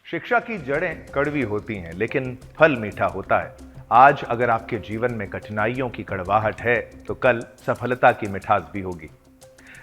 शिक्षा की जड़ें कड़वी होती हैं, लेकिन फल मीठा होता है। आज अगर आपके जीवन में कठिनाइयों की कड़वाहट है, तो कल सफलता की मिठास भी होगी।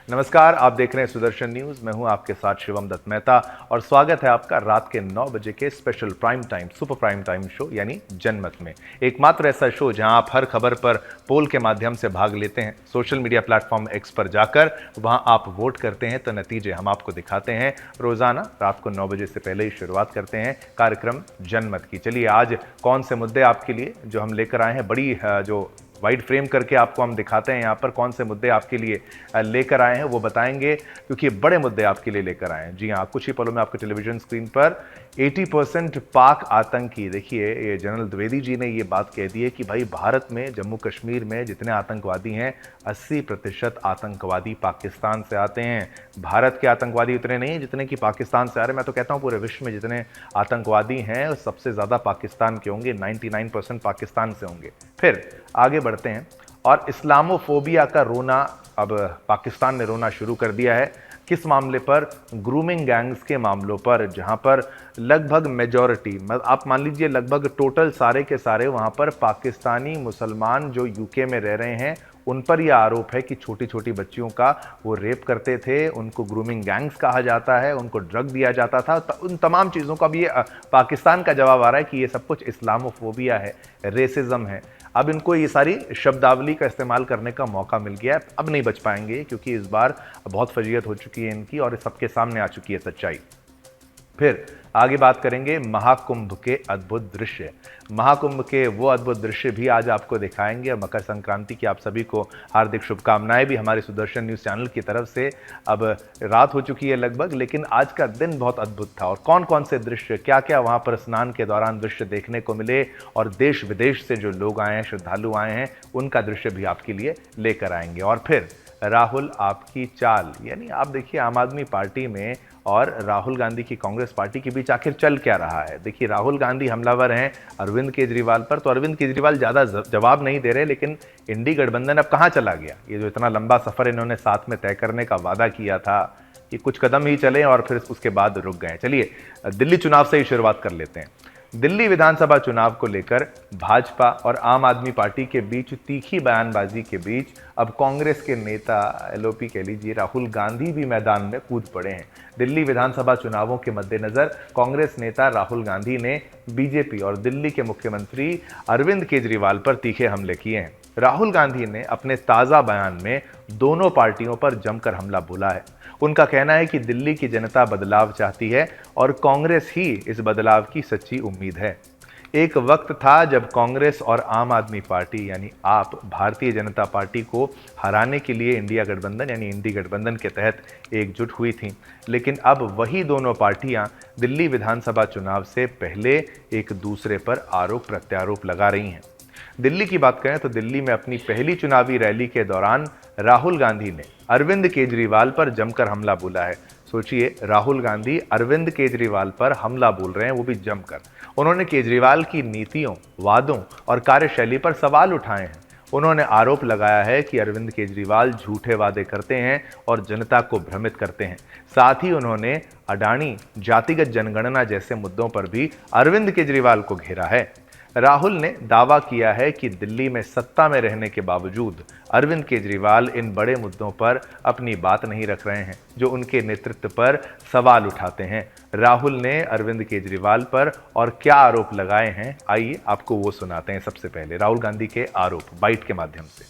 नमस्कार, आप देख रहे हैं सुदर्शन न्यूज। मैं हूं आपके साथ शिवम दत्त मेहता और स्वागत है आपका रात के 9 बजे के special prime time super prime time show यानी जनमत में। एकमात्र ऐसा शो जहां आप हर खबर पर पोल के माध्यम से भाग लेते हैं। सोशल मीडिया प्लेटफॉर्म एक्स पर जाकर वहां आप वोट करते हैं, तो नतीजे हम आपको दिखाते हैं। रोजाना रात को 9 बजे से पहले ही शुरुआत करते हैं कार्यक्रम जनमत की। चलिए, आज कौन से मुद्दे आपके लिए जो हम लेकर आए हैं, बड़ी जो वाइड फ्रेम करके आपको हम दिखाते हैं, यहाँ पर कौन से मुद्दे आपके लिए लेकर आए हैं वो बताएंगे, क्योंकि बड़े मुद्दे आपके लिए लेकर आए हैं। जी हाँ, कुछ ही पलों में आपके टेलीविजन स्क्रीन पर 80% पाक आतंकी। देखिए, ये जनरल द्विवेदी जी ने ये बात कह दी है कि भाई भारत में, जम्मू कश्मीर में जितने आतंकवादी हैं, 80% आतंकवादी पाकिस्तान से आते हैं। भारत के आतंकवादी उतने नहीं हैं जितने कि पाकिस्तान से आ रहे हैं। मैं तो कहता हूँ पूरे विश्व में जितने आतंकवादी हैं सबसे ज़्यादा पाकिस्तान के होंगे, 99% पाकिस्तान से होंगे। फिर आगे बढ़ते हैं और इस्लामोफोबिया का रोना अब पाकिस्तान ने रोना शुरू कर दिया है। किस मामले पर? ग्रूमिंग गैंग्स के मामलों पर, जहां पर लगभग मेजॉरिटी, आप मान लीजिए लगभग टोटल सारे के सारे वहां पर पाकिस्तानी मुसलमान जो यूके में रह रहे हैं, उन पर यह आरोप है कि छोटी छोटी बच्चियों का वो रेप करते थे, उनको ग्रूमिंग गैंग्स कहा जाता है, उनको ड्रग दिया जाता था। उन तमाम चीज़ों का भी पाकिस्तान का जवाब आ रहा है कि ये सब कुछ इस्लामोफोबिया है, रेसिज्म है। अब इनको ये सारी शब्दावली का इस्तेमाल करने का मौका मिल गया है। अब नहीं बच पाएंगे, क्योंकि इस बार बहुत फजीयत हो चुकी है इनकी और सबके सामने आ चुकी है सच्चाई। फिर आगे बात करेंगे महाकुंभ के अद्भुत दृश्य। महाकुंभ के वो अद्भुत दृश्य भी आज आपको दिखाएंगे। मकर संक्रांति की आप सभी को हार्दिक शुभकामनाएं भी हमारे सुदर्शन न्यूज चैनल की तरफ से। अब रात हो चुकी है लगभग, लेकिन आज का दिन बहुत अद्भुत था। और कौन कौन से दृश्य, क्या क्या वहां पर स्नान के दौरान दृश्य देखने को मिले, और देश विदेश से जो लोग आए हैं, श्रद्धालु आए हैं, उनका दृश्य भी आपके लिए लेकर आएंगे। और फिर राहुल आपकी चाल, यानी आप देखिए आम आदमी पार्टी में और राहुल गांधी की कांग्रेस पार्टी के बीच आखिर चल क्या रहा है। देखिए, राहुल गांधी हमलावर हैं अरविंद केजरीवाल पर, तो अरविंद केजरीवाल ज़्यादा जवाब नहीं दे रहे, लेकिन इंडी गठबंधन अब कहाँ चला गया? ये जो इतना लंबा सफ़र इन्होंने साथ में तय करने का वादा किया था, कि कुछ कदम ही चले और फिर उसके बाद रुक गए। चलिए, दिल्ली चुनाव से ही शुरुआत कर लेते हैं। दिल्ली विधानसभा चुनाव को लेकर भाजपा और आम आदमी पार्टी के बीच तीखी बयानबाजी के बीच अब कांग्रेस के नेता, एलओपी कह लीजिए, राहुल गांधी भी मैदान में कूद पड़े हैं। दिल्ली विधानसभा चुनावों के मद्देनजर कांग्रेस नेता राहुल गांधी ने बीजेपी और दिल्ली के मुख्यमंत्री अरविंद केजरीवाल पर तीखे हमले किए हैं। राहुल गांधी ने अपने ताजा बयान में दोनों पार्टियों पर जमकर हमला बोला है। उनका कहना है कि दिल्ली की जनता बदलाव चाहती है और कांग्रेस ही इस बदलाव की सच्ची उम्मीद है। एक वक्त था जब कांग्रेस और आम आदमी पार्टी यानी आप, भारतीय जनता पार्टी को हराने के लिए इंडिया गठबंधन यानी इंडी गठबंधन के तहत एकजुट हुई थी, लेकिन अब वही दोनों पार्टियां दिल्ली विधानसभा चुनाव से पहले एक दूसरे पर आरोप प्रत्यारोप लगा रही हैं। दिल्ली की बात करें तो दिल्ली में अपनी पहली चुनावी रैली के दौरान राहुल गांधी ने अरविंद केजरीवाल पर जमकर हमला बोला है। सोचिए, राहुल गांधी अरविंद केजरीवाल पर हमला बोल रहे हैं, वो भी जमकर। उन्होंने केजरीवाल की नीतियों, वादों और कार्यशैली पर सवाल उठाए हैं। उन्होंने आरोप लगाया है कि अरविंद केजरीवाल झूठे वादे करते हैं और जनता को भ्रमित करते हैं। साथ ही उन्होंने अडानी, जातिगत जनगणना जैसे मुद्दों पर भी अरविंद केजरीवाल को घेरा है। राहुल ने दावा किया है कि दिल्ली में सत्ता में रहने के बावजूद अरविंद केजरीवाल इन बड़े मुद्दों पर अपनी बात नहीं रख रहे हैं, जो उनके नेतृत्व पर सवाल उठाते हैं। राहुल ने अरविंद केजरीवाल पर और क्या आरोप लगाए हैं, आइए आपको वो सुनाते हैं। सबसे पहले राहुल गांधी के आरोप बाइट के माध्यम से।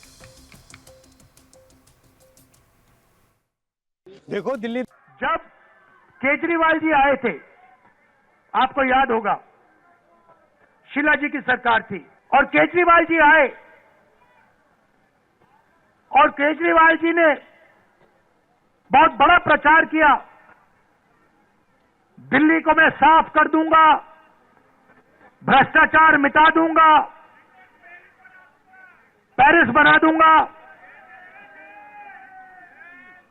देखो, दिल्ली जब केजरीवाल जी आए थे, आपको याद होगा, शीला जी की सरकार थी और केजरीवाल जी आए और केजरीवाल जी ने बहुत बड़ा प्रचार किया, दिल्ली को मैं साफ कर दूंगा, भ्रष्टाचार मिटा दूंगा, पेरिस बना दूंगा।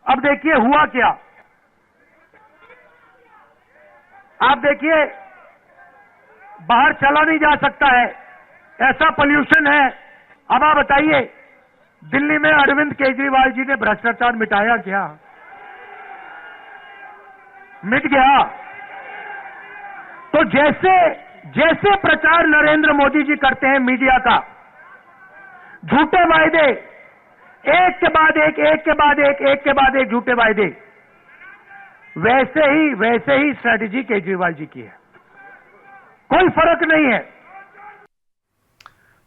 अब देखिए हुआ क्या। आप देखिए, बाहर चला नहीं जा सकता है, ऐसा पोल्यूशन है। अब आप बताइए, दिल्ली में अरविंद केजरीवाल जी ने भ्रष्टाचार मिटाया क्या? मिट गया। तो जैसे जैसे प्रचार नरेंद्र मोदी जी करते हैं मीडिया का, झूठे वायदे, एक के बाद एक, एक के बाद एक, एक के बाद एक झूठे वायदे, वैसे ही स्ट्रैटेजी केजरीवाल जी की है। कोई फर्क नहीं है।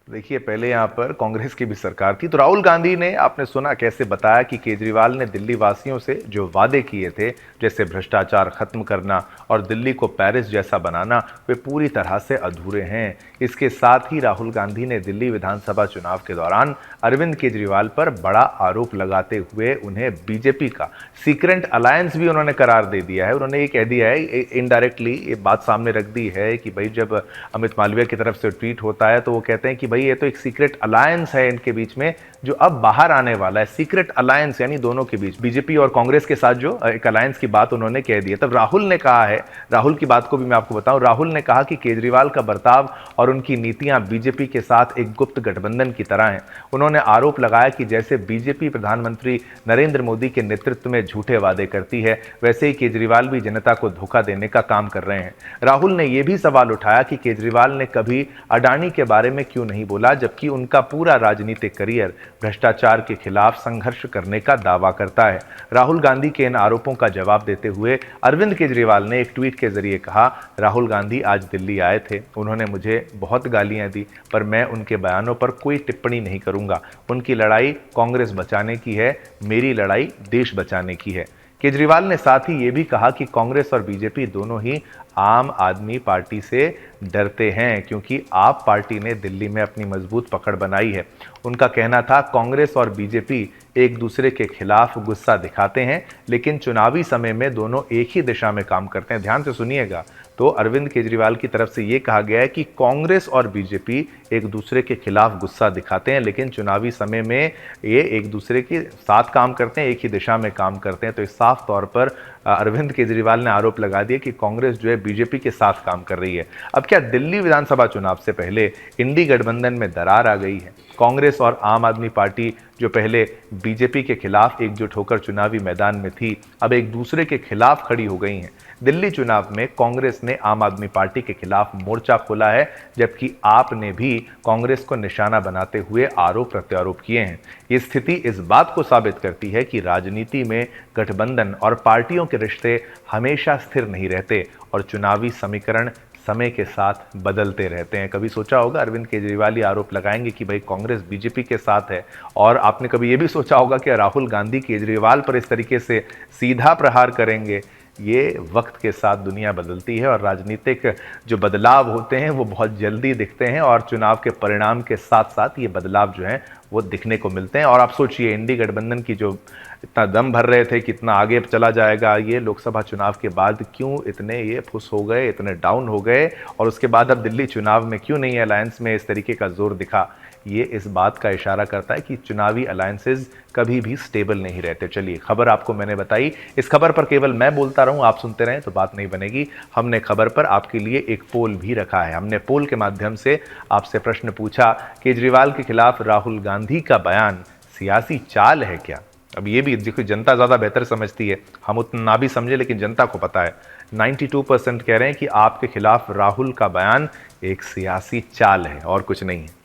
देखिए, पहले यहां पर कांग्रेस की भी सरकार थी, तो राहुल गांधी ने, आपने सुना कैसे बताया कि केजरीवाल ने दिल्ली वासियों से जो वादे किए थे, जैसे भ्रष्टाचार खत्म करना और दिल्ली को पेरिस जैसा बनाना, वे पूरी तरह से अधूरे हैं। इसके साथ ही राहुल गांधी ने दिल्ली विधानसभा चुनाव के दौरान अरविंद केजरीवाल पर बड़ा आरोप लगाते हुए उन्हें बीजेपी का सीक्रेट अलायंस भी उन्होंने करार दे दिया है। उन्होंने ये कह दिया है, इनडायरेक्टली ये बात सामने रख दी है कि भाई जब अमित मालवीय की तरफ से ट्वीट होता है तो वो कहते हैं कि भाई ये तो एक सीक्रेट अलायंस है इनके बीच में, जो अब बाहर आने वाला है। सीक्रेट अलायंस यानी दोनों के बीच, बीजेपी और कांग्रेस के साथ जो एक अलायंस की बात उन्होंने कह दी है। तब राहुल ने कहा है, राहुल की बात को भी मैं आपको बताऊं, राहुल ने कहा कि केजरीवाल का बर्ताव और उनकी नीतियां बीजेपी के साथ एक गुप्त गठबंधन की तरह हैं। उन्होंने आरोप लगाया कि जैसे बीजेपी प्रधानमंत्री नरेंद्र मोदी के नेतृत्व में झूठे वादे करती है, वैसे ही केजरीवाल भी जनता को धोखा देने का काम कर रहे हैं। राहुल ने यह भी सवाल उठाया कि केजरीवाल ने कभी अडानी के बारे में क्यों नहीं बोला, जबकि उनका पूरा राजनीतिक करियर भ्रष्टाचार के खिलाफ संघर्ष करने का दावा करता है। राहुल गांधी के इन आरोपों का जवाब देते हुए अरविंद केजरीवाल ने एक ट्वीट के जरिए कहा, राहुल गांधी आज दिल्ली आए थे, उन्होंने मुझे बहुत गालियां दी, पर मैं उनके बयानों पर कोई टिप्पणी नहीं करूंगा। उनकी लड़ाई कांग्रेस बचाने की है, मेरी लड़ाई देश बचाने की है। केजरीवाल ने साथ ही यह भी कहा कि कांग्रेस और बीजेपी दोनों ही आम आदमी पार्टी से डरते हैं, क्योंकि आप पार्टी ने दिल्ली में अपनी मजबूत पकड़ बनाई है। उनका कहना था, कांग्रेस और बीजेपी एक दूसरे के खिलाफ गुस्सा दिखाते हैं, लेकिन चुनावी समय में दोनों एक ही दिशा में काम करते हैं। ध्यान से सुनिएगा, तो अरविंद केजरीवाल की तरफ से यह कहा गया है कि कांग्रेस और बीजेपी एक दूसरे के खिलाफ गुस्सा दिखाते हैं, लेकिन चुनावी समय में ये एक दूसरे के साथ काम करते हैं, एक ही दिशा में काम करते हैं। तो इस साफ तौर पर अरविंद केजरीवाल ने आरोप लगा दिया कि कांग्रेस जो है बीजेपी के साथ काम कर रही है। अब क्या दिल्ली विधानसभा चुनाव से पहले इंडी गठबंधन में दरार आ गई है? कांग्रेस और आम आदमी पार्टी जो पहले बीजेपी के खिलाफ एकजुट होकर चुनावी मैदान में थी, अब एक दूसरे के खिलाफ खड़ी हो गई हैं। दिल्ली चुनाव में कांग्रेस ने आम आदमी पार्टी के खिलाफ मोर्चा खोला है, जबकि आप ने भी कांग्रेस को निशाना बनाते हुए आरोप प्रत्यारोप किए हैं। ये स्थिति इस बात को साबित करती है कि राजनीति में गठबंधन और पार्टियों के रिश्ते हमेशा स्थिर नहीं रहते और चुनावी समीकरण समय के साथ बदलते रहते हैं। कभी सोचा होगा अरविंद केजरीवाल ये आरोप लगाएंगे कि भाई कांग्रेस बीजेपी के साथ है, और आपने कभी ये भी सोचा होगा कि राहुल गांधी केजरीवाल पर इस तरीके से सीधा प्रहार करेंगे? ये वक्त के साथ दुनिया बदलती है और राजनीतिक जो बदलाव होते हैं वो बहुत जल्दी दिखते हैं, और चुनाव के परिणाम के साथ साथ ये बदलाव जो हैं वो दिखने को मिलते हैं। और आप सोचिए, इंडी गठबंधन की जो इतना दम भर रहे थे कितना आगे चला जाएगा, ये लोकसभा चुनाव के बाद क्यों इतने ये फुस हो गए, इतने डाउन हो गए, और उसके बाद अब दिल्ली चुनाव में क्यों नहीं अलायंस में इस तरीके का जोर दिखा? ये इस बात का इशारा करता है कि चुनावी अलायंसेज कभी भी स्टेबल नहीं रहते। चलिए, खबर आपको मैंने बताई, इस खबर पर केवल मैं बोलता रहूं, आप सुनते रहें तो बात नहीं बनेगी। हमने खबर पर आपके लिए एक पोल भी रखा है। हमने पोल के माध्यम से आपसे प्रश्न पूछा, केजरीवाल के खिलाफ राहुल गांधी का बयान सियासी चाल है क्या? अब ये भी देखो, जनता ज्यादा बेहतर समझती है, हम उतना ना भी समझे, लेकिन जनता को पता है। 92% कह रहे हैं कि आपके खिलाफ राहुल का बयान एक सियासी चाल है और कुछ नहीं है।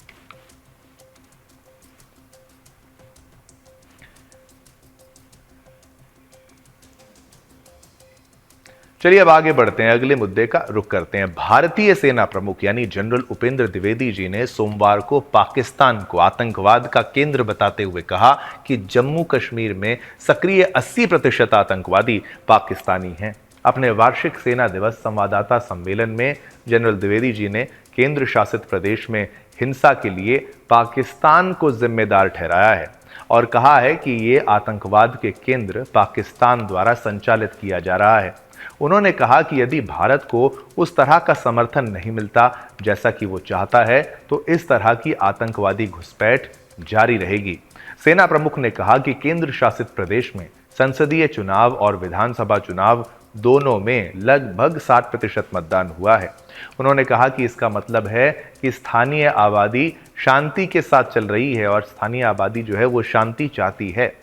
चलिए अब आगे बढ़ते हैं, अगले मुद्दे का रुख करते हैं। भारतीय सेना प्रमुख यानी जनरल उपेंद्र द्विवेदी जी ने सोमवार को पाकिस्तान को आतंकवाद का केंद्र बताते हुए कहा कि जम्मू कश्मीर में सक्रिय 80% आतंकवादी पाकिस्तानी हैं। अपने वार्षिक सेना दिवस संवाददाता सम्मेलन में जनरल द्विवेदी जी ने केंद्र शासित प्रदेश में हिंसा के लिए पाकिस्तान को जिम्मेदार ठहराया है और कहा है कि ये आतंकवाद के केंद्र पाकिस्तान द्वारा संचालित किया जा रहा है। उन्होंने कहा कि यदि भारत को उस तरह का समर्थन नहीं मिलता जैसा कि वो चाहता है, तो इस तरह की आतंकवादी घुसपैठ जारी रहेगी। सेना प्रमुख ने कहा कि केंद्र शासित प्रदेश में संसदीय चुनाव और विधानसभा चुनाव दोनों में लगभग 60% मतदान हुआ है। उन्होंने कहा कि इसका मतलब है कि स्थानीय आबादी शांति के साथ चल रही है और स्थानीय आबादी जो है वो शांति चाहती है।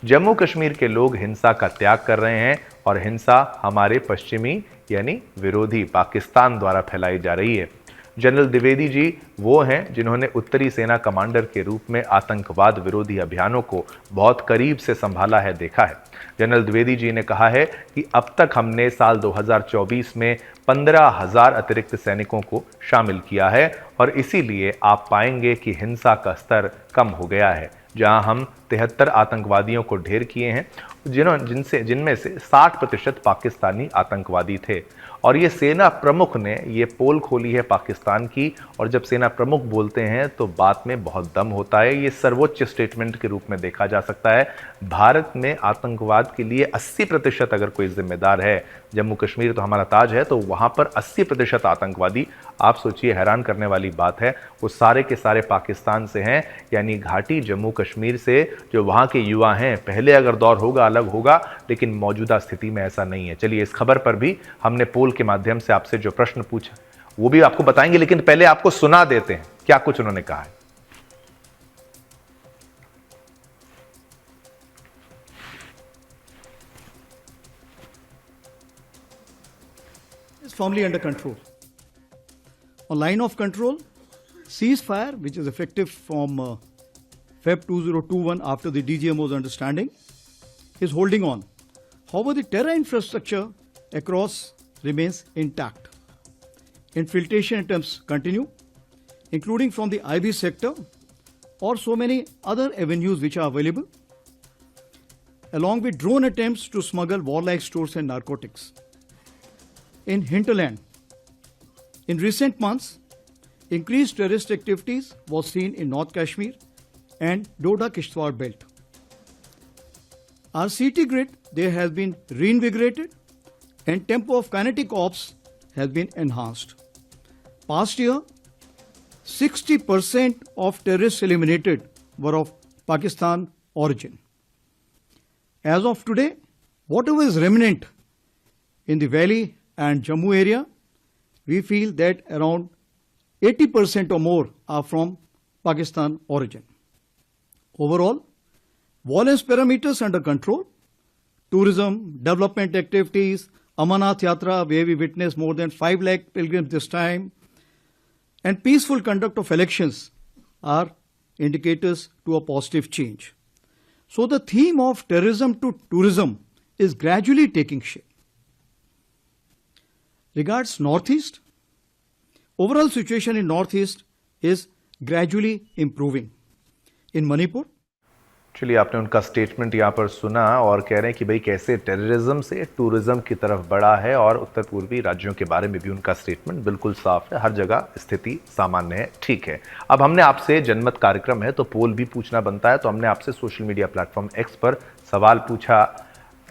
जम्मू कश्मीर के लोग हिंसा का त्याग कर रहे हैं और हिंसा हमारे पश्चिमी यानी विरोधी पाकिस्तान द्वारा फैलाई जा रही है। जनरल द्विवेदी जी वो हैं जिन्होंने उत्तरी सेना कमांडर के रूप में आतंकवाद विरोधी अभियानों को बहुत करीब से संभाला है, देखा है। जनरल द्विवेदी जी ने कहा है कि अब तक हमने साल 2024 में 15,000 अतिरिक्त सैनिकों को शामिल किया है और इसीलिए आप पाएंगे कि हिंसा का स्तर कम हो गया है। जहां हम 73 आतंकवादियों को ढेर किए हैं जिनमें से 60% पाकिस्तानी आतंकवादी थे। और ये सेना प्रमुख ने ये पोल खोली है पाकिस्तान की, और जब सेना प्रमुख बोलते हैं तो बात में बहुत दम होता है। ये सर्वोच्च स्टेटमेंट के रूप में देखा जा सकता है। भारत में आतंकवाद के लिए 80% अगर कोई जिम्मेदार है, जम्मू कश्मीर तो हमारा ताज है, तो वहां पर 80% आतंकवादी, आप सोचिए, हैरान करने वाली बात है, वो सारे के सारे पाकिस्तान से हैं, यानी घाटी जम्मू कश्मीर से। जो वहां के युवा हैं, पहले अगर दौर होगा अलग होगा, लेकिन मौजूदा स्थिति में ऐसा नहीं है। चलिए, इस खबर पर भी हमने पोल के माध्यम से आपसे जो प्रश्न पूछा वो भी आपको बताएंगे, लेकिन पहले आपको सुना देते हैं क्या कुछ उन्होंने कहा है। Is firmly under control. On line of control, ceasefire, which is effective from Feb 2021 after the DGMO's understanding, is holding on. However, the terror infrastructure across remains intact. Infiltration attempts continue, including from the IB sector or so many other avenues which are available, along with drone attempts to smuggle warlike stores and narcotics. In hinterland, in recent months, increased terrorist activities was seen in North Kashmir and Doda-Kishtwar belt. Our CT grid there has been reinvigorated and tempo of kinetic ops has been enhanced. Past year, 60% of terrorists eliminated were of Pakistan origin. As of today, whatever is remnant in the valley and Jammu area, we feel that around 80% or more are from Pakistan origin. Overall, violence parameters under control, tourism, development activities, Amarnath Yatra, where we witnessed more than 5 lakh pilgrims this time, and peaceful conduct of elections are indicators to a positive change. So the theme of terrorism to tourism is gradually taking shape. Regards Northeast, overall situation in Northeast is gradually improving. In Manipur, चलिए, आपने उनका statement यहाँ पर सुना और कह रहे हैं कि भाई कैसे टेररिज्म से टूरिज्म की तरफ बढ़ा है, और उत्तर पूर्वी राज्यों के बारे में भी उनका स्टेटमेंट बिल्कुल साफ है। हर जगह स्थिति सामान्य है, ठीक है। अब हमने आपसे जनमत कार्यक्रम है तो पोल भी पूछना बनता है, तो हमने आपसे सोशल मीडिया प्लेटफॉर्म एक्स पर सवाल पूछा।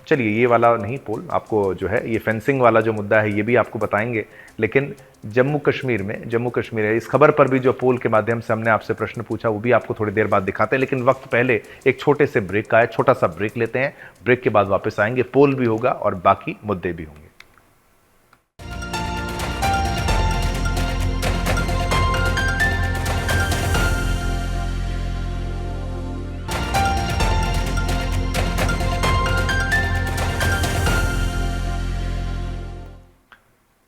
चलिए, ये वाला नहीं पोल, आपको जो है ये फेंसिंग वाला जो मुद्दा है ये भी आपको बताएंगे, लेकिन जम्मू कश्मीर है, इस खबर पर भी जो पोल के माध्यम से हमने आपसे प्रश्न पूछा वो भी आपको थोड़ी देर बाद दिखाते हैं। लेकिन वक्त पहले एक छोटे से ब्रेक का है, छोटा सा ब्रेक लेते हैं। ब्रेक के बाद वापस आएंगे, पोल भी होगा और बाकी मुद्दे भी होंगे।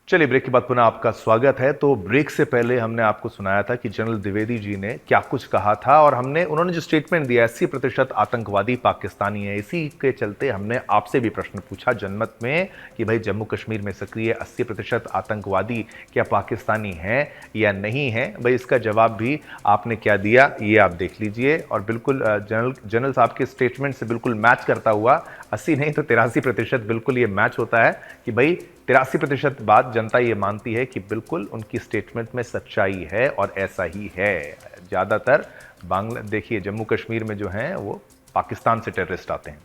चलिए, ब्रेक के बाद पुनः आपका स्वागत है। तो ब्रेक से पहले हमने आपको सुनाया था कि जनरल द्विवेदी जी ने क्या कुछ कहा था, और उन्होंने जो स्टेटमेंट दिया 80% आतंकवादी पाकिस्तानी है। इसी के चलते हमने आपसे भी प्रश्न पूछा जनमत में कि भाई जम्मू कश्मीर में सक्रिय 80% आतंकवादी क्या पाकिस्तानी हैं या नहीं है। भाई इसका जवाब भी आपने क्या दिया ये आप देख लीजिए, और बिल्कुल जनरल साहब के स्टेटमेंट से बिल्कुल मैच करता हुआ 80 नहीं तो 83% बिल्कुल ये मैच होता है कि भाई 83% बात जनता ये मानती है कि बिल्कुल उनकी स्टेटमेंट में सच्चाई है, और ऐसा ही है। ज़्यादातर देखिए जम्मू कश्मीर में जो हैं वो पाकिस्तान से टेररिस्ट आते हैं।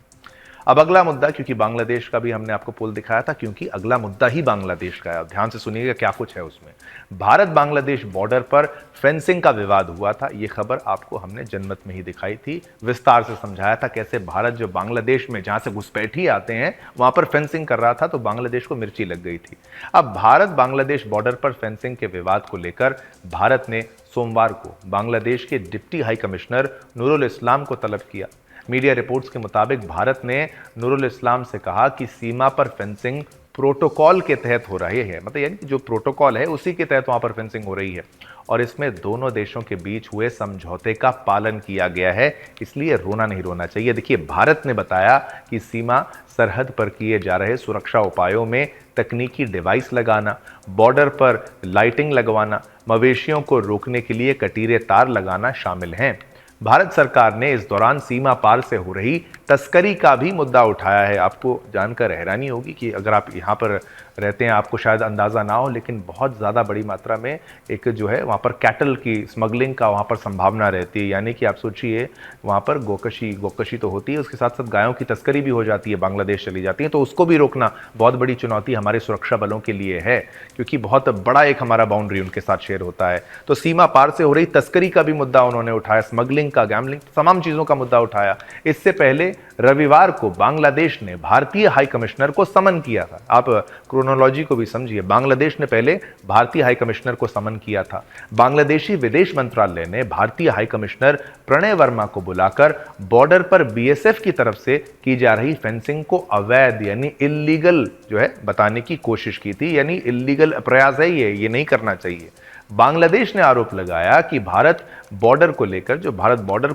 अब अगला मुद्दा, क्योंकि बांग्लादेश का भी हमने आपको पोल दिखाया था, क्योंकि अगला मुद्दा ही बांग्लादेश का है। अब ध्यान से सुनिएगा क्या कुछ है उसमें। भारत बांग्लादेश बॉर्डर पर फेंसिंग का विवाद हुआ था, ये खबर आपको हमने जनमत में ही दिखाई थी, विस्तार से समझाया था कैसे भारत जो बांग्लादेश में जहां से घुसपैठी आते हैं वहां पर फेंसिंग कर रहा था, तो बांग्लादेश को मिर्ची लग गई थी। अब भारत बांग्लादेश बॉर्डर पर फेंसिंग के विवाद को लेकर भारत ने सोमवार को बांग्लादेश के डिप्टी हाई कमिश्नर नूरुल इस्लाम को तलब किया। मीडिया रिपोर्ट्स के मुताबिक भारत ने नूरुल इस्लाम से कहा कि सीमा पर फेंसिंग प्रोटोकॉल के तहत हो रही है, मतलब यानी कि जो प्रोटोकॉल है उसी के तहत वहां पर फेंसिंग हो रही है और इसमें दोनों देशों के बीच हुए समझौते का पालन किया गया है, इसलिए रोना नहीं रोना चाहिए। देखिए, भारत ने बताया कि सीमा सरहद पर किए जा रहे सुरक्षा उपायों में तकनीकी डिवाइस लगाना, बॉर्डर पर लाइटिंग लगवाना, मवेशियों को रोकने के लिए कटीरे तार लगाना शामिल हैं। भारत सरकार ने इस दौरान सीमा पार से हो रही तस्करी का भी मुद्दा उठाया है। आपको जानकर हैरानी होगी कि अगर आप यहाँ पर रहते हैं आपको शायद अंदाज़ा ना हो, लेकिन बहुत ज़्यादा बड़ी मात्रा में एक जो है वहाँ पर कैटल की स्मगलिंग का वहाँ पर संभावना रहती है। यानी कि आप सोचिए वहाँ पर गोकशी तो होती है, उसके साथ साथ गायों की तस्करी भी हो जाती है, बांग्लादेश चली जाती है। तो उसको भी रोकना बहुत बड़ी चुनौती हमारे सुरक्षा बलों के लिए है, क्योंकि बहुत बड़ा एक हमारा बाउंड्री उनके साथ शेयर होता है। तो सीमा पार से हो रही तस्करी का भी मुद्दा उन्होंने उठाया, स्मगलिंग का, गैम्बलिंग, तमाम चीज़ों का मुद्दा उठाया। इससे पहले रविवार को बांग्लादेश ने भारतीय हाई कमिश्नर को समन किया था। आप क्रोनोलॉजी को भी समझिए, बांग्लादेश ने पहले भारतीय हाई कमिश्नर को समन किया था। बांग्लादेशी विदेश मंत्रालय ने भारतीय हाई कमिश्नर प्रणय वर्मा को बुलाकर बॉर्डर पर बीएसएफ की तरफ से की जा रही फेंसिंग को अवैध यानी इल्लीगल जो है बताने की कोशिश की थी। यानी इल्लीगल प्रयास है ये नहीं करना चाहिए। बांग्लादेश ने आरोप लगाया कि भारत बॉर्डर को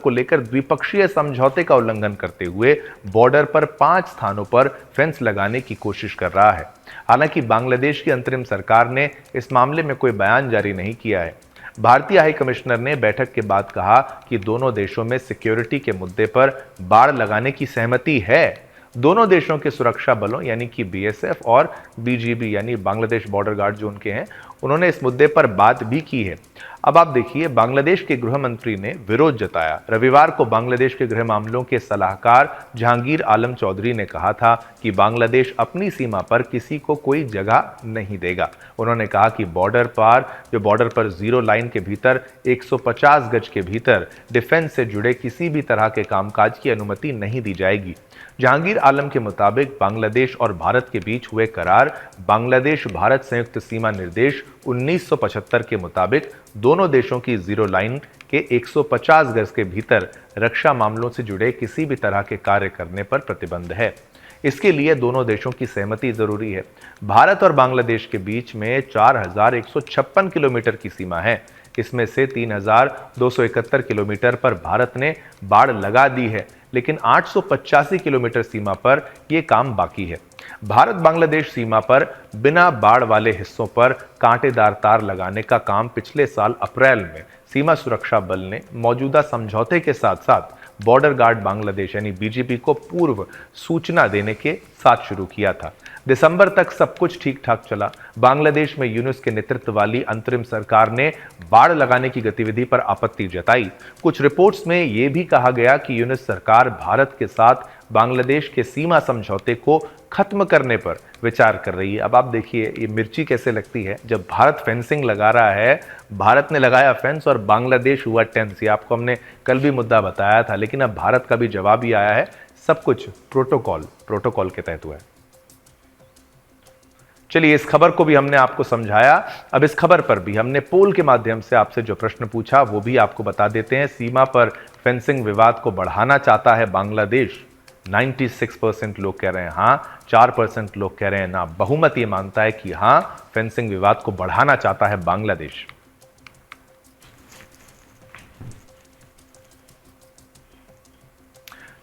लेकर द्विपक्षीय समझौते का उल्लंघन करते हुए बॉर्डर पर 5 स्थानों पर फेंस लगाने की कोशिश कर रहा है। हालांकि बांग्लादेश की अंतरिम सरकार ने इस मामले में कोई बयान जारी नहीं किया है। भारतीय हाई कमिश्नर ने बैठक के बाद कहा कि दोनों देशों में सिक्योरिटी के मुद्दे पर बाड़ लगाने की सहमति है। दोनों देशों के सुरक्षा बलों यानी कि बीएसएफ और बीजीबी यानी बांग्लादेश बॉर्डर गार्ड जो उनके हैं, उन्होंने इस मुद्दे पर बात भी की है। अब आप देखिए, बांग्लादेश के गृह मंत्री ने विरोध जताया। रविवार को बांग्लादेश के गृह मामलों के सलाहकार जहांगीर आलम चौधरी ने कहा था कि बांग्लादेश अपनी सीमा पर किसी को कोई जगह नहीं देगा। उन्होंने कहा कि बॉर्डर पर जीरो लाइन के भीतर 150 गज के भीतर डिफेंस से जुड़े किसी भी तरह के कामकाज की अनुमति नहीं दी जाएगी। जहांगीर आलम के मुताबिक बांग्लादेश और भारत के बीच हुए करार बांग्लादेश भारत संयुक्त सीमा निर्देश 1975 के मुताबिक दोनों देशों की जीरो लाइन के 150 गज के भीतर रक्षा मामलों से जुड़े किसी भी तरह के कार्य करने पर प्रतिबंध है। इसके लिए दोनों देशों की सहमति जरूरी है। भारत और बांग्लादेश के बीच में 4156 किलोमीटर की सीमा है। इसमें से 3271 किलोमीटर पर भारत ने बाड़ लगा दी है, लेकिन 885 किलोमीटर सीमा पर यह काम बाकी है। भारत बांग्लादेश सीमा पर बिना बाड़ वाले हिस्सों पर कांटेदार तार लगाने का काम पिछले साल अप्रैल में सीमा सुरक्षा बल ने मौजूदा समझौते के साथ साथ बॉर्डर गार्ड बांग्लादेश यानी बीजीपी को पूर्व सूचना देने के साथ शुरू किया था। दिसंबर तक सब कुछ ठीक ठाक चला। बांग्लादेश में यूनुस के नेतृत्व वाली अंतरिम सरकार ने बाड़ लगाने की गतिविधि पर आपत्ति जताई। कुछ रिपोर्ट्स में यह भी कहा गया कि यूनुस सरकार भारत के साथ बांग्लादेश के सीमा समझौते को खत्म करने पर विचार कर रही है। अब आप देखिए ये मिर्ची कैसे लगती है। जब भारत फेंसिंग लगा रहा है, भारत ने लगाया फेंस और बांग्लादेश हुआ टेंस। ये आपको हमने कल भी मुद्दा बताया था, लेकिन अब भारत का भी जवाब ही आया है। सब कुछ प्रोटोकॉल के तहत हुआ है। चलिए, इस खबर को भी हमने आपको समझाया। अब इस खबर पर भी हमने पोल के माध्यम से आपसे जो प्रश्न पूछा वो भी आपको बता देते हैं। सीमा पर फेंसिंग विवाद को बढ़ाना चाहता है बांग्लादेश। 96% लोग कह रहे हैं हाँ, 4% लोग कह रहे हैं ना। बहुमत ये मानता है कि हाँ, फेंसिंग विवाद को बढ़ाना चाहता है बांग्लादेश।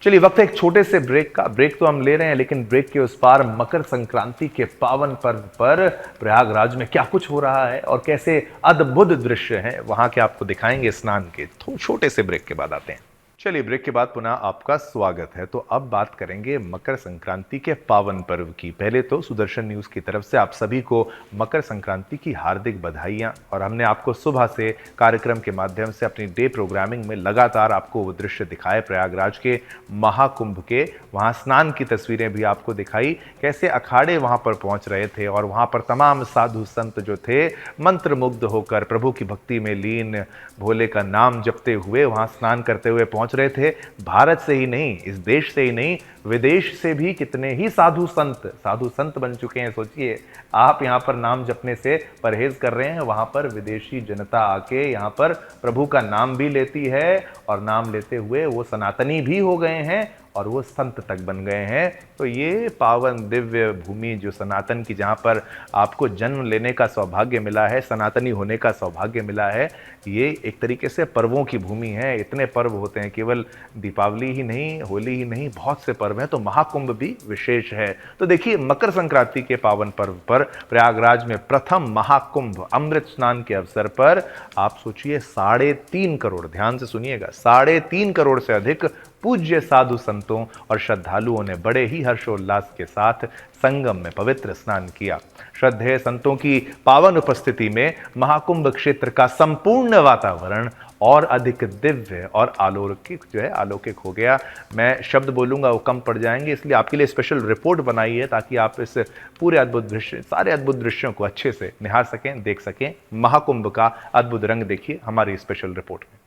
चलिए, वक्त है एक छोटे से ब्रेक का। ब्रेक तो हम ले रहे हैं, लेकिन ब्रेक के उस पार मकर संक्रांति के पावन पर्व पर प्रयागराज में क्या कुछ हो रहा है और कैसे अद्भुत दृश्य हैं वहां के आपको दिखाएंगे स्नान के। तो छोटे से ब्रेक के बाद आते हैं। चलिए, ब्रेक के बाद पुनः आपका स्वागत है। तो अब बात करेंगे मकर संक्रांति के पावन पर्व की। पहले तो सुदर्शन न्यूज की तरफ से आप सभी को मकर संक्रांति की हार्दिक बधाइयां। और हमने आपको सुबह से कार्यक्रम के माध्यम से अपनी डे प्रोग्रामिंग में लगातार आपको वो दृश्य दिखाए प्रयागराज के महाकुंभ के। वहां स्नान की तस्वीरें भी आपको दिखाई, कैसे अखाड़े वहां पर पहुंच रहे थे और वहां पर तमाम साधु संत जो थे मंत्रमुग्ध होकर प्रभु की भक्ति में लीन, भोले का नाम जपते हुए वहां स्नान करते हुए पहुंच रहे थे। भारत से ही नहीं, इस देश से ही नहीं, विदेश से भी कितने ही साधु संत बन चुके हैं। सोचिए, आप यहां पर नाम जपने से परहेज कर रहे हैं, वहां पर विदेशी जनता आके यहां पर प्रभु का नाम भी लेती है और नाम लेते हुए वो सनातनी भी हो गए हैं और वो संत तक बन गए हैं। तो ये पावन दिव्य भूमि जो सनातन की, जहाँ पर आपको जन्म लेने का सौभाग्य मिला है, सनातनी होने का सौभाग्य मिला है, ये एक तरीके से पर्वों की भूमि है। इतने पर्व होते हैं, केवल दीपावली ही नहीं, होली ही नहीं, बहुत से पर्व हैं। तो महाकुंभ भी विशेष है। तो देखिए, मकर संक्रांति के पावन पर्व पर प्रयागराज में प्रथम महाकुंभ अमृत स्नान के अवसर पर आप सोचिए 3.5 करोड़, ध्यान से सुनिएगा, 3.5 करोड़ से अधिक पूज्य साधु संतों और श्रद्धालुओं ने बड़े ही हर्षोल्लास के साथ संगम में पवित्र स्नान किया। श्रद्धेय संतों की पावन उपस्थिति में महाकुंभ क्षेत्र का संपूर्ण वातावरण और अधिक दिव्य और अलौकिक हो गया। मैं शब्द बोलूंगा वो कम पड़ जाएंगे, इसलिए आपके लिए स्पेशल रिपोर्ट बनाई है ताकि आप इस पूरे अद्भुत दृश्य, सारे अद्भुत दृश्यों को अच्छे से निहार सकें, देख सकें। महाकुंभ का अद्भुत रंग देखिए हमारी स्पेशल रिपोर्ट में।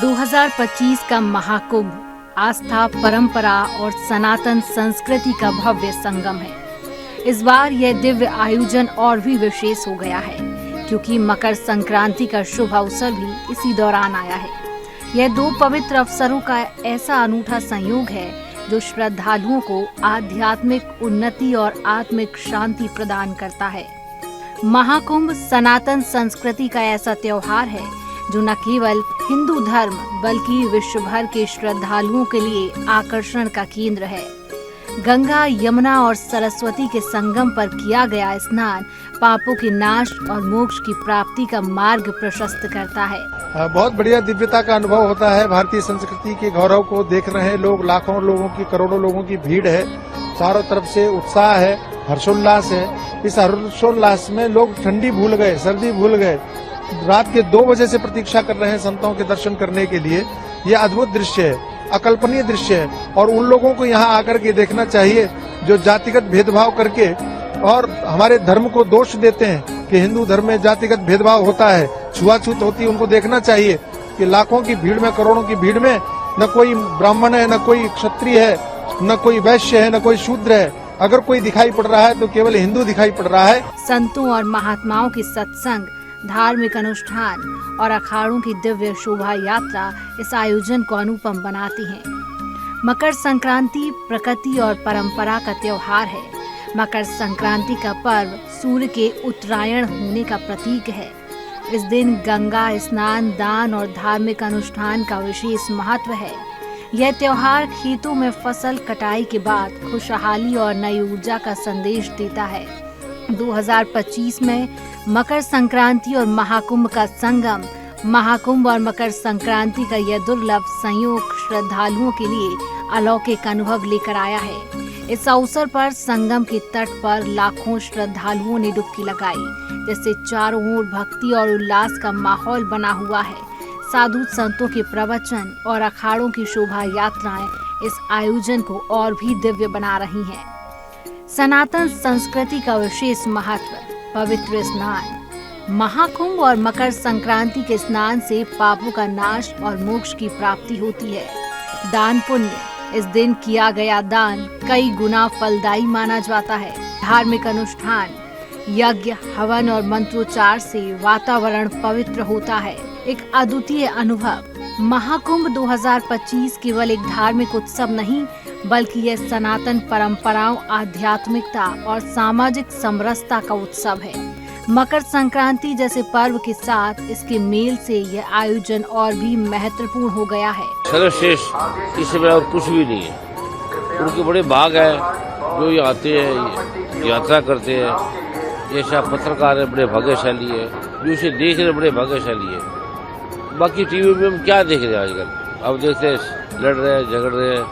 2025 का महाकुंभ आस्था, परंपरा और सनातन संस्कृति का भव्य संगम है। इस बार यह दिव्य आयोजन और भी विशेष हो गया है क्योंकि मकर संक्रांति का शुभ अवसर भी इसी दौरान आया है। यह 2 पवित्र अवसरों का ऐसा अनूठा संयोग है जो श्रद्धालुओं को आध्यात्मिक उन्नति और आत्मिक शांति प्रदान करता है। महाकुंभ सनातन संस्कृति का ऐसा त्योहार है जो न केवल हिंदू धर्म बल्कि विश्व भर के श्रद्धालुओं के लिए आकर्षण का केंद्र है। गंगा, यमुना और सरस्वती के संगम पर किया गया स्नान पापों के नाश और मोक्ष की प्राप्ति का मार्ग प्रशस्त करता है। बहुत बढ़िया दिव्यता का अनुभव होता है। भारतीय संस्कृति के गौरव को देख रहे हैं लोग, लाखों लोगों की, करोड़ों लोगों की भीड़ है। चारों तरफ से उत्साह है, हर्षोल्लास है। इस हर्षोल्लास में लोग ठंडी भूल गए, सर्दी भूल गए। रात के 2 बजे से प्रतीक्षा कर रहे हैं संतों के दर्शन करने के लिए। ये अद्भुत दृश्य है, अकल्पनीय दृश्य है और उन लोगों को यहाँ आकर के देखना चाहिए जो जातिगत भेदभाव करके और हमारे धर्म को दोष देते हैं कि हिंदू धर्म में जातिगत भेदभाव होता है, छुआछूत होती है। उनको देखना चाहिए कि लाखों की भीड़ में, करोड़ों की भीड़ में न कोई ब्राह्मण है, न कोई क्षत्रिय है, न कोई वैश्य है, न कोई शूद्र है। अगर कोई दिखाई पड़ रहा है तो केवल हिंदू दिखाई पड़ रहा है। संतों और महात्माओं की सत्संग, धार्मिक अनुष्ठान और अखाड़ों की दिव्य शोभा यात्रा इस आयोजन को अनुपम बनाती है। मकर संक्रांति प्रकृति और परंपरा का त्योहार है। मकर संक्रांति का पर्व सूर्य के उत्तरायण होने का प्रतीक है। इस दिन गंगा स्नान, दान और धार्मिक अनुष्ठान का विशेष महत्व है। यह त्योहार खेतों में फसल कटाई के बाद खुशहाली और नई ऊर्जा का संदेश देता है। 2025 में मकर संक्रांति और महाकुंभ का संगम, महाकुंभ और मकर संक्रांति का यह दुर्लभ संयोग श्रद्धालुओं के लिए अलौकिक अनुभव लेकर आया है। इस अवसर पर संगम के तट पर लाखों श्रद्धालुओं ने डुबकी लगाई, जिससे चारों ओर भक्ति और उल्लास का माहौल बना हुआ है। साधु संतों के प्रवचन और अखाड़ों की शोभा यात्राएं इस आयोजन को और भी दिव्य बना रही हैं। सनातन संस्कृति का विशेष महत्व, पवित्र स्नान। महाकुंभ और मकर संक्रांति के स्नान से पापों का नाश और मोक्ष की प्राप्ति होती है। दान पुण्य, इस दिन किया गया दान कई गुना फलदायी माना जाता है। धार्मिक अनुष्ठान, यज्ञ, हवन और मंत्रोच्चार से वातावरण पवित्र होता है। एक अद्वितीय अनुभव। महाकुंभ 2025 केवल एक धार्मिक उत्सव नहीं, बल्कि यह सनातन परंपराओं, आध्यात्मिकता और सामाजिक समरसता का उत्सव है। मकर संक्रांति जैसे पर्व के साथ इसके मेल से यह आयोजन और भी महत्वपूर्ण हो गया है। सर्वश्रेष्ठ इसमें और कुछ भी नहीं है। उनके बड़े भाग है जो ये आते हैं, यात्रा करते हैं। जैसे आप पत्रकार है, बड़े भाग्यशाली है, जो इसे देख रहे बड़े भाग्यशाली है। बाकी टीवी में हम क्या देख रहे हैं आजकल? अब देखते हैं लड़ रहे हैं, झगड़ रहे हैं।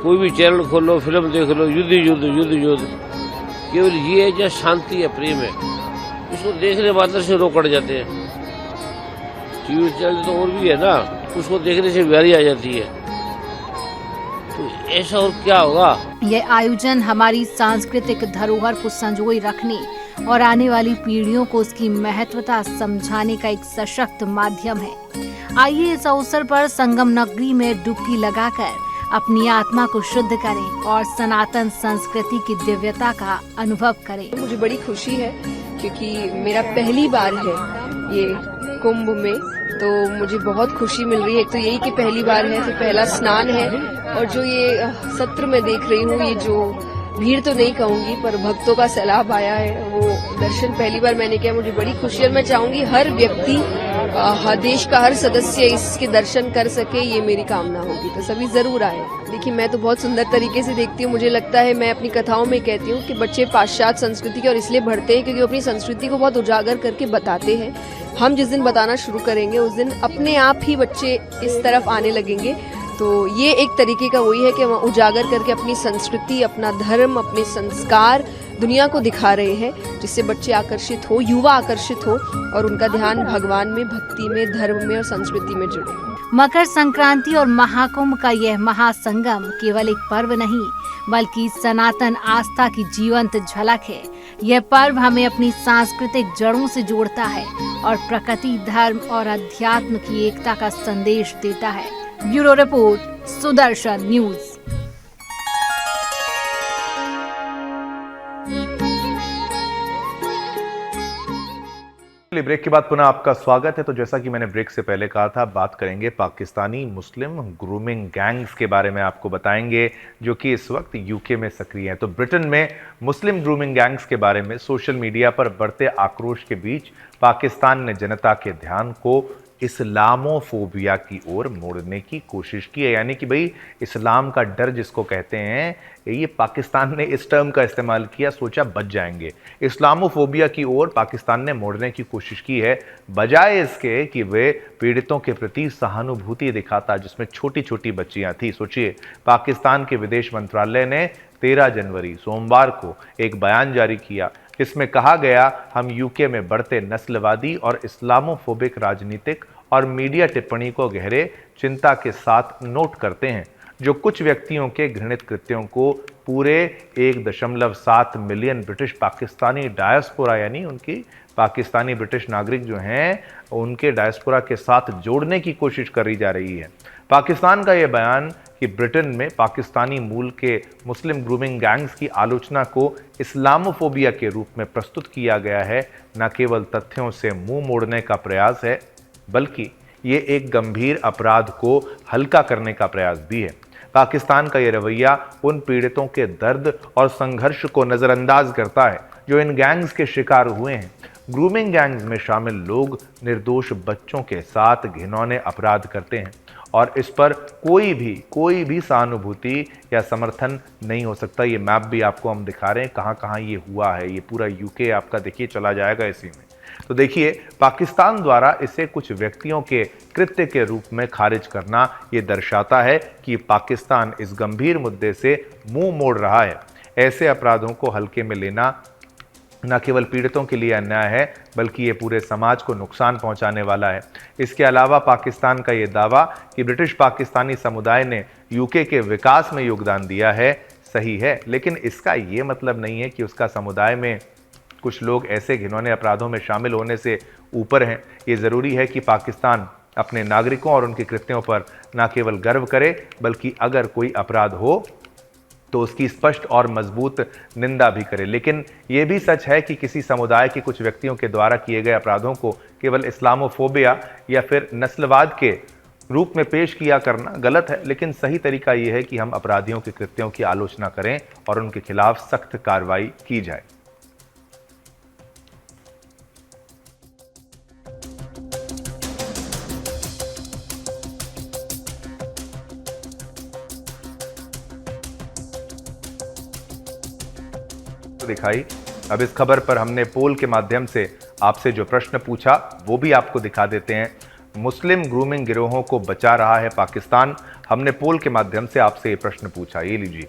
कोई भी चैनल खोलो, फिल्म देख लो, युद्ध युद्ध युद्ध युद्ध। केवल ये है जो शांति है, प्रेम है, उसको देखने मात्र से रोक जाते हैं। टीवी चैनल तो और भी है ना, उसको देखने से बीमारी आ जाती है। तो ऐसा और क्या होगा? यह आयोजन हमारी सांस्कृतिक धरोहर को संजोए रखने और आने वाली पीढ़ियों को उसकी महत्वता समझाने का एक सशक्त माध्यम है। आइए इस अवसर पर संगम नगरी में डुबकी लगाकर अपनी आत्मा को शुद्ध करें और सनातन संस्कृति की दिव्यता का अनुभव करें। मुझे बड़ी खुशी है क्योंकि मेरा पहली बार है ये कुंभ में, तो मुझे बहुत खुशी मिल रही है। एक तो यही कि पहली बार है, फिर पहला स्नान है, और जो ये सत्र में देख रही हूँ, ये जो भीड़ तो नहीं कहूंगी पर भक्तों का सैलाब आया है, वो दर्शन पहली बार मैंने किया, मुझे बड़ी खुशी है। और मैं चाहूंगी हर व्यक्ति, देश का हर सदस्य इसके दर्शन कर सके, ये मेरी कामना होगी, तो सभी जरूर आए। देखिए, मैं तो बहुत सुंदर तरीके से देखती हूँ, मुझे लगता है, मैं अपनी कथाओं में कहती हूँ कि बच्चे पाश्चात्य संस्कृति के और इसलिए बढ़ते हैं क्योंकि वो अपनी संस्कृति को बहुत उजागर करके बताते हैं। हम जिस दिन बताना शुरू करेंगे उस दिन अपने आप ही बच्चे इस तरफ आने लगेंगे। तो ये एक तरीके का वही है कि हम उजागर करके अपनी संस्कृति, अपना धर्म, अपने संस्कार दुनिया को दिखा रहे हैं, जिससे बच्चे आकर्षित हो, युवा आकर्षित हो और उनका ध्यान भगवान में, भक्ति में, धर्म में और संस्कृति में जुड़े। मकर संक्रांति और महाकुंभ का यह महासंगम केवल एक पर्व नहीं बल्कि सनातन आस्था की जीवंत झलक है। यह पर्व हमें अपनी सांस्कृतिक जड़ों से जोड़ता है और प्रकृति, धर्म और अध्यात्म की एकता का संदेश देता है। Bureau report, Sudarshan news. Break के बाद पुनः आपका स्वागत है। तो जैसा कि मैंने ब्रेक से पहले कहा था, बात करेंगे पाकिस्तानी मुस्लिम ग्रूमिंग गैंग्स के बारे में, आपको बताएंगे जो कि इस वक्त यूके में सक्रिय हैं। तो ब्रिटेन में मुस्लिम ग्रूमिंग गैंग्स के बारे में सोशल मीडिया पर बढ़ते आक्रोश के बीच पाकिस्तान ने जनता के ध्यान को इस्लामोफोबिया की ओर मोड़ने की कोशिश की है। यानी कि भाई इस्लाम का डर जिसको कहते हैं, ये पाकिस्तान ने इस टर्म का इस्तेमाल किया, सोचा बच जाएंगे। इस्लामोफोबिया की ओर पाकिस्तान ने मोड़ने की कोशिश की है, बजाय इसके कि वे पीड़ितों के प्रति सहानुभूति दिखाता, जिसमें छोटी छोटी बच्चियां थी। सोचिए, पाकिस्तान के विदेश मंत्रालय ने 13 जनवरी सोमवार को एक बयान जारी किया, इसमें कहा गया, हम यूके में बढ़ते नस्लवादी और इस्लामोफोबिक राजनीतिक और मीडिया टिप्पणी को गहरे चिंता के साथ नोट करते हैं, जो कुछ व्यक्तियों के घृणित कृत्यों को पूरे 1.7 मिलियन ब्रिटिश पाकिस्तानी डायस्पोरा, यानी उनकी पाकिस्तानी ब्रिटिश नागरिक जो हैं, उनके डायस्पोरा के साथ जोड़ने की कोशिश करी जा रही है। पाकिस्तान का यह बयान कि ब्रिटेन में पाकिस्तानी मूल के मुस्लिम ग्रूमिंग गैंग्स की आलोचना को इस्लामोफोबिया के रूप में प्रस्तुत किया गया है, न केवल तथ्यों से मुंह मोड़ने का प्रयास है, बल्कि ये एक गंभीर अपराध को हल्का करने का प्रयास भी है। पाकिस्तान का ये रवैया उन पीड़ितों के दर्द और संघर्ष को नजरअंदाज करता है जो इन गैंग्स के शिकार हुए हैं। ग्रूमिंग गैंग्स में शामिल लोग निर्दोष बच्चों के साथ घिनौने अपराध करते हैं और इस पर कोई भी सहानुभूति या समर्थन नहीं हो सकता। ये मैप भी आपको हम दिखा रहे हैं कहाँ कहाँ ये हुआ है। ये पूरा यूके आपका देखिए चला जाएगा इसी में। तो देखिए, पाकिस्तान द्वारा इसे कुछ व्यक्तियों के कृत्य के रूप में खारिज करना ये दर्शाता है कि पाकिस्तान इस गंभीर मुद्दे से मुंह मोड़ रहा है। ऐसे अपराधों को हल्के में लेना न केवल पीड़ितों के लिए अन्याय है, बल्कि ये पूरे समाज को नुकसान पहुंचाने वाला है। इसके अलावा पाकिस्तान का ये दावा कि ब्रिटिश पाकिस्तानी समुदाय ने यूके के विकास में योगदान दिया है सही है, लेकिन इसका ये मतलब नहीं है कि उसका समुदाय में कुछ लोग ऐसे घिनौने अपराधों में शामिल होने से ऊपर हैं। ये ज़रूरी है कि पाकिस्तान अपने नागरिकों और उनके कृत्यों पर न केवल गर्व करे, बल्कि अगर कोई अपराध हो तो उसकी स्पष्ट और मजबूत निंदा भी करे। लेकिन यह भी सच है कि किसी समुदाय के कुछ व्यक्तियों के द्वारा किए गए अपराधों को केवल इस्लामोफोबिया या फिर नस्लवाद के रूप में पेश किया करना गलत है। लेकिन सही तरीका यह है कि हम अपराधियों के कृत्यों की आलोचना करें और उनके खिलाफ सख्त कार्रवाई की जाए। दिखाई। अब इस खबर पर हमने पोल के माध्यम से आपसे जो प्रश्न पूछा वो भी आपको दिखा देते हैं। मुस्लिम ग्रूमिंग गिरोहों को बचा रहा है पाकिस्तान। हमने पोल के माध्यम से आपसे ये प्रश्न पूछा, ये लीजिए।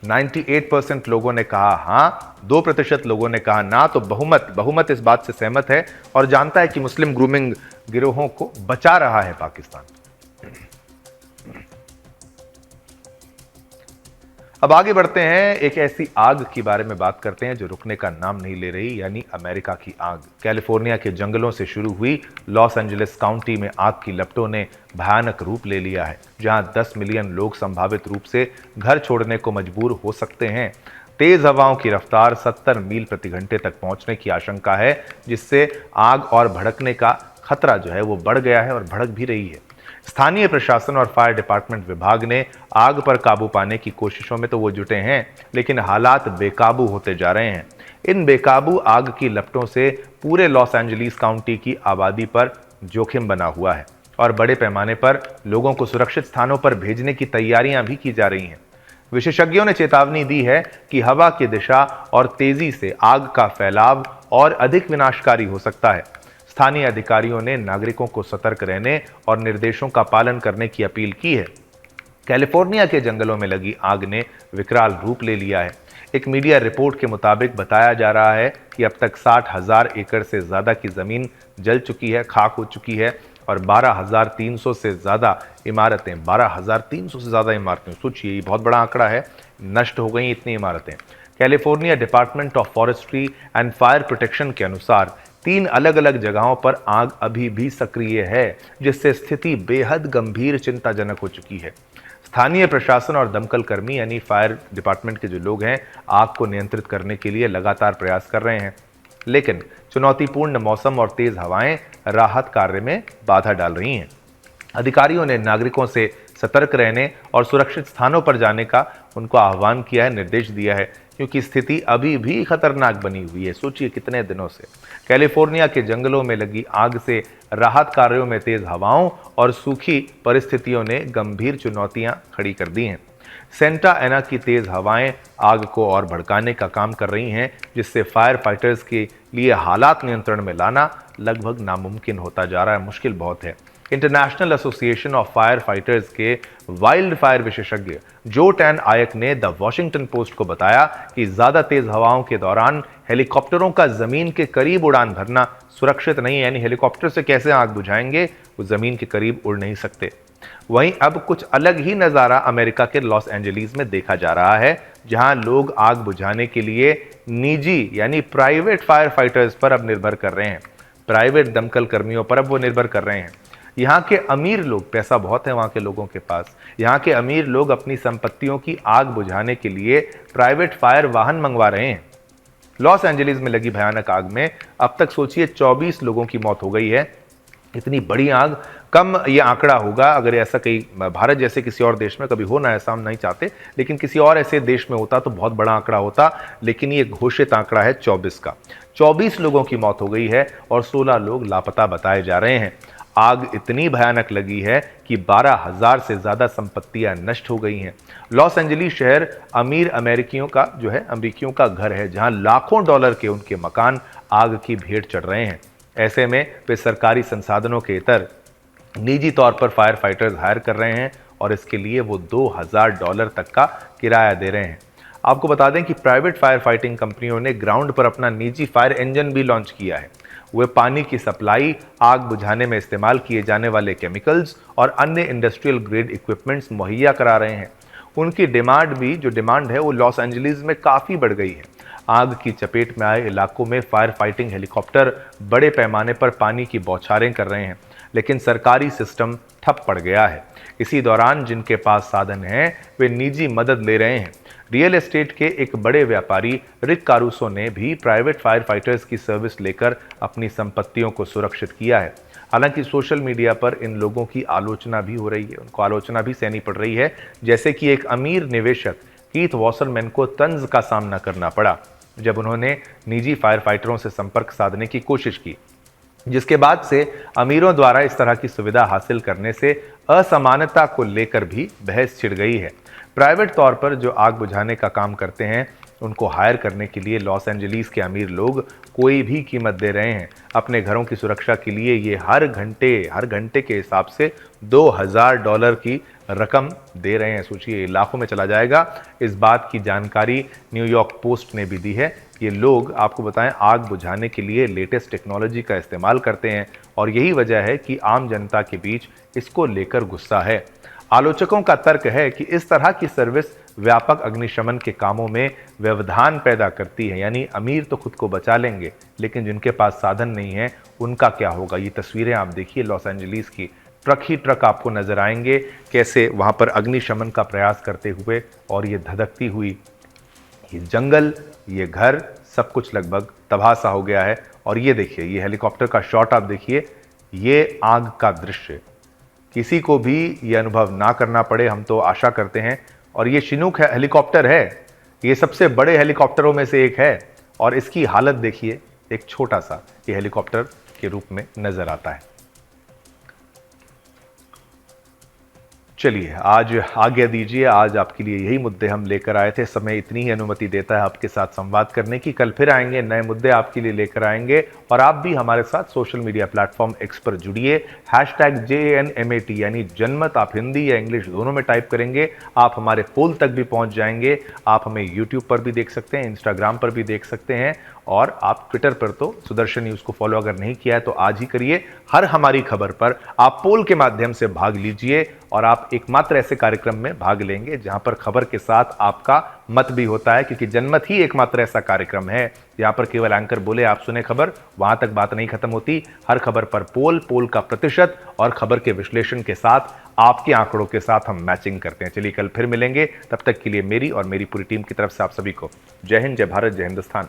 98% लोगों ने कहा हाँ, 2% लोगों ने कहा ना। तो बहुमत इस बात से सहमत है और जानता है कि मुस्लिम ग्रूमिंग गिरोहों को बचा रहा है पाकिस्तान। अब आगे बढ़ते हैं, एक ऐसी आग की बारे में बात करते हैं जो रुकने का नाम नहीं ले रही, यानी अमेरिका की आग। कैलिफोर्निया के जंगलों से शुरू हुई लॉस एंजलिस काउंटी में आग की लपटों ने भयानक रूप ले लिया है, जहां 10 मिलियन लोग संभावित रूप से घर छोड़ने को मजबूर हो सकते हैं। तेज हवाओं की रफ्तार 70 मील प्रति घंटे तक पहुंचने की आशंका है, जिससे आग और भड़कने का खतरा जो है वो बढ़ गया है और भड़क भी रही है। स्थानीय प्रशासन और फायर डिपार्टमेंट विभाग ने आग पर काबू पाने की कोशिशों में तो वो जुटे हैं, लेकिन हालात बेकाबू होते जा रहे हैं। इन बेकाबू आग की लपटों से पूरे लॉस एंजलिस काउंटी की आबादी पर जोखिम बना हुआ है और बड़े पैमाने पर लोगों को सुरक्षित स्थानों पर भेजने की तैयारियां भी की जा रही हैं। विशेषज्ञों ने चेतावनी दी है कि हवा की दिशा और तेजी से आग का फैलाव और अधिक विनाशकारी हो सकता है। स्थानीय अधिकारियों ने नागरिकों को सतर्क रहने और निर्देशों का पालन करने की अपील की है। कैलिफोर्निया के जंगलों में लगी आग ने विकराल रूप ले लिया है। एक मीडिया रिपोर्ट के मुताबिक बताया जा रहा है कि अब तक 60,000 एकड़ से ज्यादा की जमीन जल चुकी है, खाक हो चुकी है और 12,300 से ज्यादा इमारतें 12,300 से ज्यादा इमारतें, सोचिए ये बहुत बड़ा आंकड़ा है, नष्ट हो गई इतनी इमारतें। California department of forestry and fire protection के अनुसार 3 अलग अलग जगहों पर आग अभी भी सक्रिय है, जिससे स्थिति बेहद गंभीर चिंताजनक हो चुकी है। स्थानीय प्रशासन और दमकल कर्मी यानी फायर डिपार्टमेंट के जो लोग हैं आग को नियंत्रित करने के लिए लगातार प्रयास कर रहे हैं, लेकिन चुनौतीपूर्ण मौसम और तेज हवाएं राहत कार्य में बाधा डाल रही हैं। अधिकारियों ने नागरिकों से सतर्क रहने और सुरक्षित स्थानों पर जाने का उनको आह्वान किया है, निर्देश दिया है, क्योंकि स्थिति अभी भी खतरनाक बनी हुई है। सोचिए कितने दिनों से कैलिफोर्निया के जंगलों में लगी आग से राहत कार्यों में तेज हवाओं और सूखी परिस्थितियों ने गंभीर चुनौतियां खड़ी कर दी हैं। सेंटा एना की तेज हवाएं आग को और भड़काने का काम कर रही हैं, जिससे फायर फाइटर्स के लिए हालात नियंत्रण में लाना लगभग नामुमकिन होता जा रहा है, मुश्किल बहुत है। International association of fire fighters के वाइल्ड फायर विशेषज्ञ जो टैन आयक ने द वॉशिंगटन पोस्ट को बताया कि ज्यादा तेज हवाओं के दौरान हेलीकॉप्टरों का जमीन के करीब उड़ान भरना सुरक्षित नहीं है, यानी हेलीकॉप्टर से कैसे आग बुझाएंगे, वो जमीन के करीब उड़ नहीं सकते। वहीं अब कुछ अलग ही नजारा अमेरिका के लॉस एंजलिस में देखा जा रहा है, जहां लोग आग बुझाने के लिए निजी यानी प्राइवेट फायर फाइटर्स पर अब निर्भर कर रहे हैं, प्राइवेट दमकल कर्मियों पर अब वो निर्भर कर रहे हैं। यहाँ के अमीर लोग, पैसा बहुत है वहाँ के लोगों के पास, यहाँ के अमीर लोग अपनी संपत्तियों की आग बुझाने के लिए प्राइवेट फायर वाहन मंगवा रहे हैं। लॉस एंजलिस में लगी भयानक आग में अब तक सोचिए 24 लोगों की मौत हो गई है। इतनी बड़ी आग, कम ये आंकड़ा होगा अगर ऐसा कहीं भारत जैसे किसी और देश में कभी हो ना, ऐसा हम नहीं चाहते, लेकिन किसी और ऐसे देश में होता तो बहुत बड़ा आंकड़ा होता, लेकिन ये घोषित आंकड़ा है 24 का। 24 लोगों की मौत हो गई है और 16 लोग लापता बताए जा रहे हैं। आग इतनी भयानक लगी है कि 12,000 से ज्यादा संपत्तियां नष्ट हो गई हैं। लॉस एंजलिस शहर अमीर अमेरिकियों का घर है, जहां लाखों डॉलर के उनके मकान आग की भेंट चढ़ रहे हैं। ऐसे में वे सरकारी संसाधनों के इतर निजी तौर पर फायर फाइटर्स हायर कर रहे हैं और इसके लिए वो $2,000 तक का किराया दे रहे हैं। आपको बता दें कि प्राइवेट फायर फाइटिंग कंपनियों ने ग्राउंड पर अपना निजी फायर इंजन भी लॉन्च किया है। वे पानी की सप्लाई, आग बुझाने में इस्तेमाल किए जाने वाले केमिकल्स और अन्य इंडस्ट्रियल ग्रेड इक्विपमेंट्स मुहैया करा रहे हैं। उनकी डिमांड है वो लॉस एंजलिस में काफ़ी बढ़ गई है। आग की चपेट में आए इलाकों में फायर फाइटिंग हेलीकॉप्टर बड़े पैमाने पर पानी की बौछारें कर रहे हैं, लेकिन सरकारी सिस्टम ठप पड़ गया है। इसी दौरान जिनके पास साधन हैं वे निजी मदद ले रहे हैं। रियल एस्टेट के एक बड़े व्यापारी रिक कारूसो ने भी प्राइवेट फायर फाइटर्स की सर्विस लेकर अपनी संपत्तियों को सुरक्षित किया है। हालांकि सोशल मीडिया पर इन लोगों की आलोचना भी हो रही है, उनको आलोचना भी सहनी पड़ रही है, जैसे कि एक अमीर निवेशक कीथ वॉसरमैन को तंज का सामना करना पड़ा जब उन्होंने निजी फायर फाइटरों से संपर्क साधने की कोशिश की, जिसके बाद से अमीरों द्वारा इस तरह की सुविधा हासिल करने से असमानता को लेकर भी बहस छिड़ गई है। प्राइवेट तौर पर जो आग बुझाने का काम करते हैं उनको हायर करने के लिए लॉस एंजलिस के अमीर लोग कोई भी कीमत दे रहे हैं। अपने घरों की सुरक्षा के लिए ये हर घंटे के हिसाब से $2,000 की रकम दे रहे हैं। सोचिए लाखों में चला जाएगा। इस बात की जानकारी न्यूयॉर्क पोस्ट ने भी दी है। ये लोग आपको बताएं आग बुझाने के लिए लेटेस्ट टेक्नोलॉजी का इस्तेमाल करते हैं और यही वजह है कि आम जनता के बीच इसको लेकर गुस्सा है। आलोचकों का तर्क है कि इस तरह की सर्विस व्यापक अग्निशमन के कामों में व्यवधान पैदा करती है, यानी अमीर तो खुद को बचा लेंगे लेकिन जिनके पास साधन नहीं है उनका क्या होगा। ये तस्वीरें आप देखिए लॉस एंजलिस की, ट्रक ही ट्रक आपको नजर आएंगे कैसे वहां पर अग्निशमन का प्रयास करते हुए और ये धधकती हुई ये जंगल, ये घर, सब कुछ लगभग तबाह सा हो गया है। और ये देखिए, ये हेलीकॉप्टर का शॉट आप देखिए, ये आग का दृश्य, किसी को भी ये अनुभव ना करना पड़े, हम तो आशा करते हैं। और ये चिनूक हेलीकॉप्टर है, ये सबसे बड़े हेलीकॉप्टरों में से एक है और इसकी हालत देखिए, एक छोटा सा ये हेलीकॉप्टर के रूप में नजर आता है। चलिए, आज आज्ञा दीजिए, आज आपके लिए यही मुद्दे हम लेकर आए थे। समय इतनी ही अनुमति देता है आपके साथ संवाद करने की। कल फिर आएंगे, नए मुद्दे आपके लिए लेकर आएंगे और आप भी हमारे साथ सोशल मीडिया प्लेटफॉर्म एक्स पर जुड़िए। #JNMAT यानी जनमत आप हिंदी या इंग्लिश दोनों में टाइप करेंगे, आप हमारे पोल तक भी पहुंच जाएंगे। आप हमें यूट्यूब पर भी देख सकते हैं, इंस्टाग्राम पर भी देख सकते हैं और आप ट्विटर पर तो सुदर्शन न्यूज को फॉलो अगर नहीं किया है तो आज ही करिए। हर हमारी खबर पर आप पोल के माध्यम से भाग लीजिए और आप एकमात्र ऐसे कार्यक्रम में भाग लेंगे जहां पर खबर के साथ आपका मत भी होता है, क्योंकि जनमत ही एकमात्र ऐसा कार्यक्रम है जहां पर केवल एंकर बोले आप सुने खबर, वहां तक बात नहीं खत्म होती। हर खबर पर पोल का प्रतिशत और खबर के विश्लेषण के साथ आपके आंकड़ों के साथ हम मैचिंग करते हैं। चलिए, कल फिर मिलेंगे, तब तक के लिए मेरी और मेरी पूरी टीम की तरफ से आप सभी को जय हिंद, जय भारत, जय हिंदुस्तान।